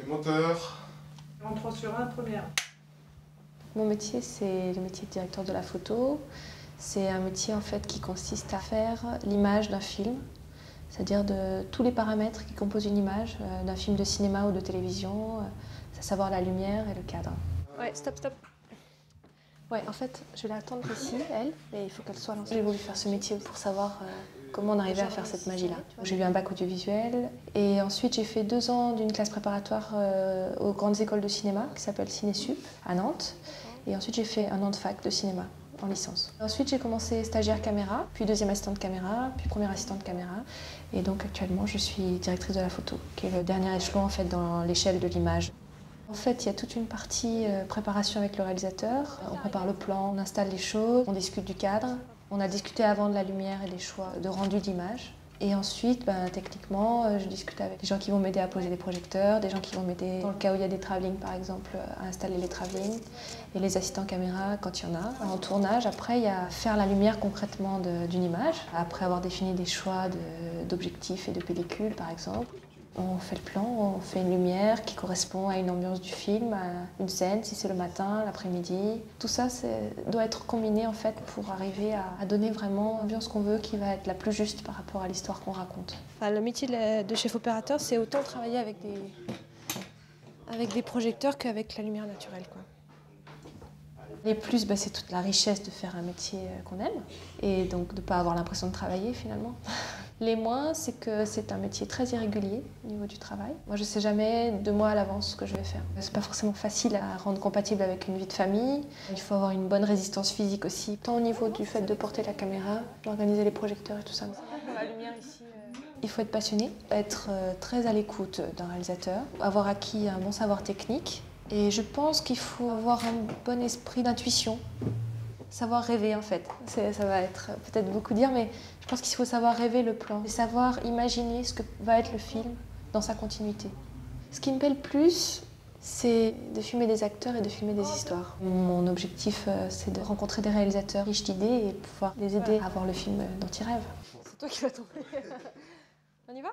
Et moteur. En 3 sur 1, première. Mon métier, c'est le métier de directeur de la photo. C'est un métier en fait qui consiste à faire l'image d'un film, c'est-à-dire de tous les paramètres qui composent une image d'un film de cinéma ou de télévision, à savoir la lumière et le cadre. Ouais, stop, stop. Ouais, en fait, je vais l'attendre ici, elle, mais il faut qu'elle soit lancée. J'ai voulu faire ce métier pour savoir comment on arrivait à faire cette magie-là. J'ai eu un bac audiovisuel et ensuite j'ai fait 2 ans d'une classe préparatoire aux grandes écoles de cinéma qui s'appelle Cinésup à Nantes. Et ensuite j'ai fait 1 an de fac de cinéma en licence. Ensuite j'ai commencé stagiaire caméra, puis deuxième assistante caméra, puis première assistante caméra. Et donc actuellement je suis directrice de la photo, qui est le dernier échelon en fait dans l'échelle de l'image. En fait, il y a toute une partie préparation avec le réalisateur. On prépare le plan, on installe les choses, on discute du cadre. On a discuté avant de la lumière et des choix de rendu d'image. Et ensuite, techniquement, je discute avec des gens qui vont m'aider à poser des projecteurs, des gens qui vont m'aider, dans le cas où il y a des travelling par exemple, à installer les travelling, et les assistants caméra quand il y en a. En tournage, après, il y a faire la lumière concrètement d'une image, après avoir défini des choix d'objectifs et de pellicule par exemple. On fait le plan, on fait une lumière qui correspond à une ambiance du film, à une scène, si c'est le matin, l'après-midi. Tout ça doit être combiné en fait pour arriver à donner vraiment l'ambiance qu'on veut, qui va être la plus juste par rapport à l'histoire qu'on raconte. Enfin, le métier de chef opérateur, c'est autant travailler avec des projecteurs qu'avec la lumière naturelle, quoi. Les plus, c'est toute la richesse de faire un métier qu'on aime et donc de ne pas avoir l'impression de travailler finalement. Les moins, c'est que c'est un métier très irrégulier au niveau du travail. Moi, je ne sais jamais 2 mois à l'avance ce que je vais faire. C'est pas forcément facile à rendre compatible avec une vie de famille. Il faut avoir une bonne résistance physique aussi, tant au niveau du fait de porter la caméra, d'organiser les projecteurs et tout ça. La lumière ici, il faut être passionné, être très à l'écoute d'un réalisateur, avoir acquis un bon savoir technique. Et je pense qu'il faut avoir un bon esprit d'intuition, savoir rêver en fait. Ça va être peut-être beaucoup dire, mais je pense qu'il faut savoir rêver le plan et savoir imaginer ce que va être le film dans sa continuité. Ce qui me plaît le plus, c'est de filmer des acteurs et de filmer des histoires. Mon objectif, c'est de rencontrer des réalisateurs riches d'idées et pouvoir les aider à avoir le film dont ils rêvent. C'est toi qui vas tomber. On y va ?